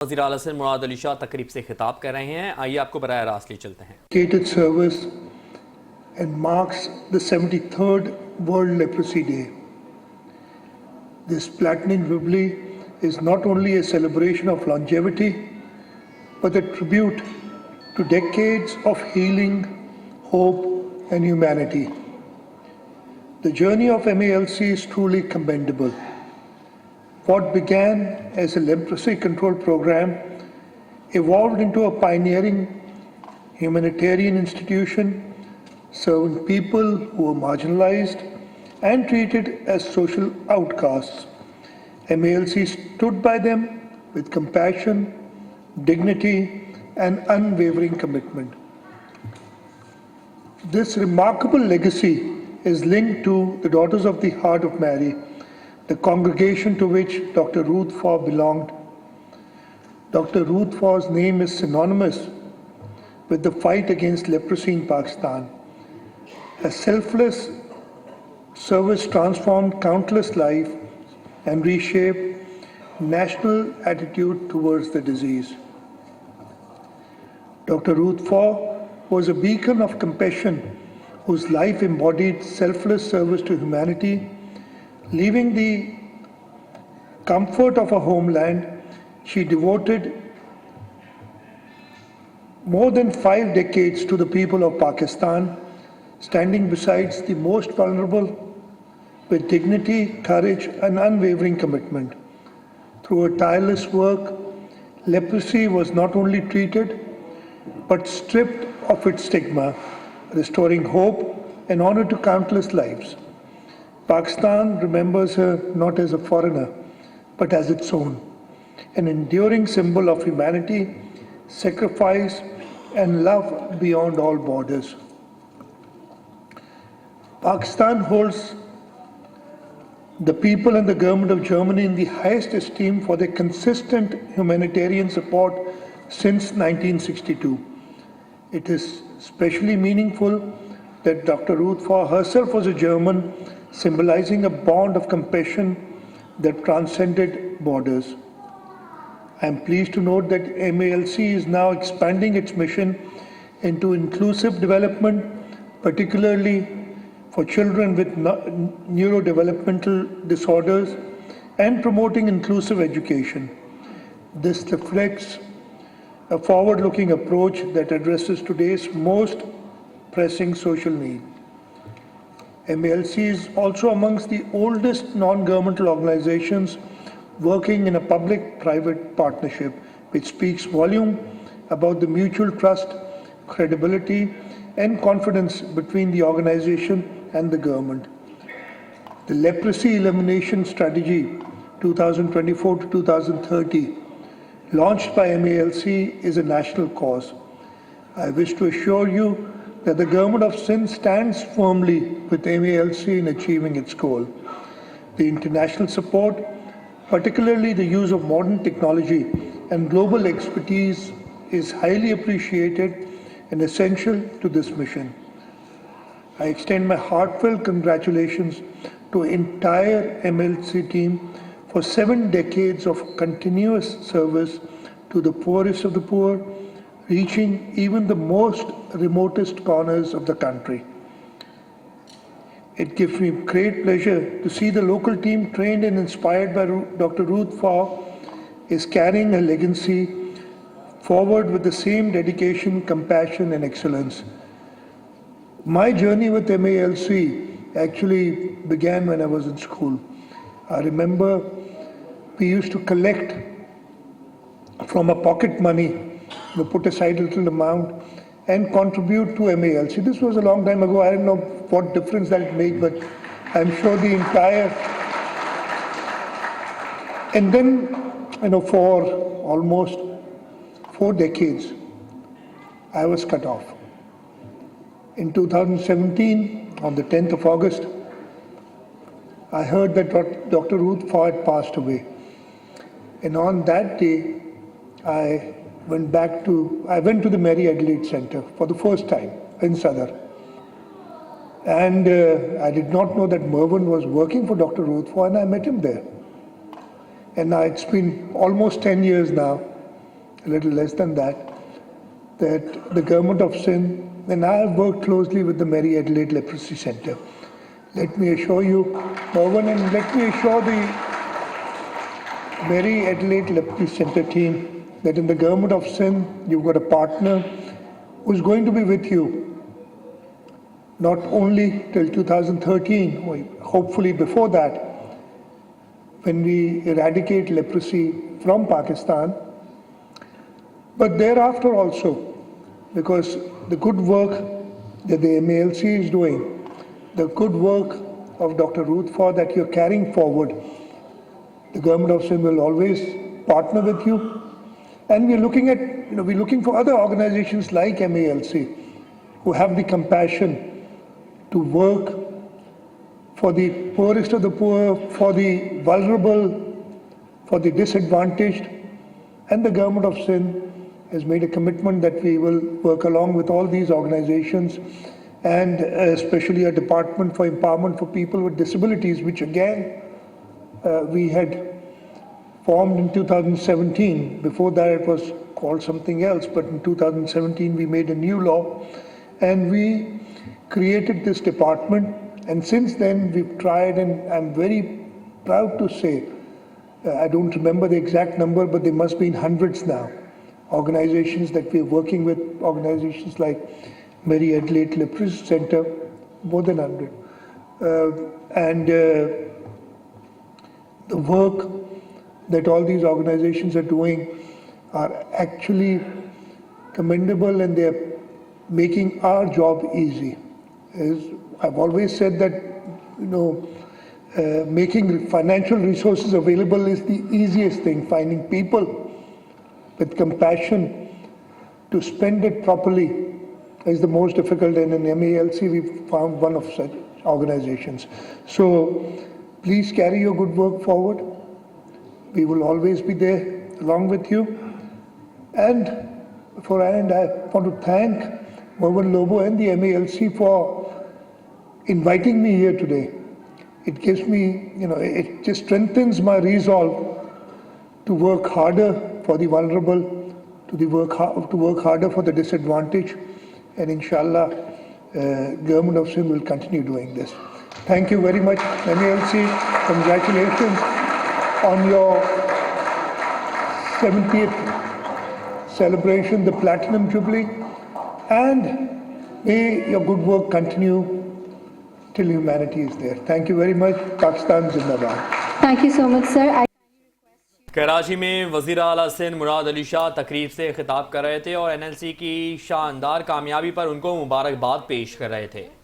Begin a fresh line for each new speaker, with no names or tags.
वज़ीर आला सिंध मुराद अली शाह तकरीब से खिताब कर रहे हैं। आइए आपको बराह रास्त ले चलते हैं।
Dedicated service and marks the 73rd World Leprosy Day. This platinum jubilee is not only a celebration of longevity, but a tribute to decades of healing, hope, and humanity. The journey of MALC is truly commendable. What began as a leprosy control program evolved into a pioneering humanitarian institution serving people who were marginalized and treated as social outcasts. MALC stood by them with compassion, dignity, and unwavering commitment. This remarkable legacy is linked to the Daughters of the Heart of Mary, the congregation to which Dr. Ruth Faw belonged. Dr. Ruth Faw's name is synonymous with the fight against leprosy in Pakistan. Her selfless service transformed countless lives and reshaped national attitude towards the disease. Dr. Ruth Faw was a beacon of compassion whose life embodied selfless service to humanity. Leaving the comfort of her homeland, she devoted more than 5 decades to the people of Pakistan, standing beside the most vulnerable with dignity, courage, and unwavering commitment. Through her tireless work, leprosy was not only treated, but stripped of its stigma, restoring hope and honor to countless lives. Pakistan remembers her not as a foreigner, but as its own, an enduring symbol of humanity, sacrifice, and love beyond all borders. Pakistan holds the people and the government of Germany in the highest esteem for their consistent humanitarian support since 1962. It is especially meaningful that Dr. Ruth Faw herself was a German, symbolizing a bond of compassion that transcended borders. I am pleased to note that MALC is now expanding its mission into inclusive development, particularly for children with neurodevelopmental disorders, and promoting inclusive education. This reflects a forward-looking approach that addresses today's most pressing social need. MALC is also amongst the oldest non-governmental organizations working in a public-private partnership, which speaks volume about the mutual trust, credibility, and confidence between the organization and the government. The Leprosy Elimination Strategy 2024 to 2030, launched by MALC, is a national cause. I wish to assure you that the government of Sindh stands firmly with MALC in achieving its goal. The international support, particularly the use of modern technology and global expertise, is highly appreciated and essential to this mission. I extend my heartfelt congratulations to the entire MALC team for 7 decades of continuous service to the poorest of the poor, reaching even the most remotest corners of the country. It gives me great pleasure to see the local team trained and inspired by Dr. Ruth Faw is carrying her legacy forward with the same dedication, compassion, and excellence. My journey with MALC actually began when I was in school. I remember we used to collect from our pocket money, put aside a little amount and contribute to MALC. This was a long time ago. I don't know what difference that it made, but I'm sure the entire... And then, for almost 4 decades, I was cut off. In 2017, on the 10th of August, I heard that Dr. Ruth Faw had passed away. And on that day, I went to the Mary Adelaide Center for the first time in Sadar. And I did not know that Mervyn was working for Dr. Ruth Faw, and I met him there. And now it's been almost 10 years now a little less than that the government of Sindh, and I have worked closely with the Mary Adelaide Leprosy Center. Let me assure you, Mervyn, and let me assure the Mary Adelaide Leprosy Center team that in the government of Sindh, you've got a partner who's going to be with you not only till 2013, or hopefully before that, when we eradicate leprosy from Pakistan, but thereafter also, because the good work that the MALC is doing, the good work of Dr. Ruth for that you're carrying forward, the government of Sindh will always partner with you. And we're looking at, we're looking for other organizations like MALC who have the compassion to work for the poorest of the poor, for the vulnerable, for the disadvantaged. And the government of Sindh has made a commitment that we will work along with all these organizations, and especially a Department for Empowerment for People with Disabilities, which again we had formed in 2017. Before that it was called something else, but in 2017 we made a new law and we created this department. And since then we've tried, and I'm very proud to say, I don't remember the exact number, but there must be in hundreds now, organizations that we're working with, organizations like Mary Adelaide Leprosy Center, more than 100. The work that all these organizations are doing are actually commendable, and they're making our job easy. As I've always said that, making financial resources available is the easiest thing. Finding people with compassion to spend it properly is the most difficult, and in MALC we found one of such organizations. So please carry your good work forward. We will always be there along with you. And before I end, I want to thank Mervyn Lobo and the MALC for inviting me here today. It gives me, it just strengthens my resolve to work harder for the vulnerable, to work harder for the disadvantaged, and inshallah, Government of Sindh will continue doing this. Thank you very much, MALC. Congratulations on your 70th celebration, the Platinum Jubilee, and may your good work continue till humanity is there. Thank you very much. Pakistan Zindabad.
Thank you so much, sir.
Karachi में वज़ीर आला सिंध मुराद अली शाह तकरीब से खिताब कर रहे थे और NLC की शानदार कामयाबी पर उनको मुबारकबाद पेश कर रहे थे।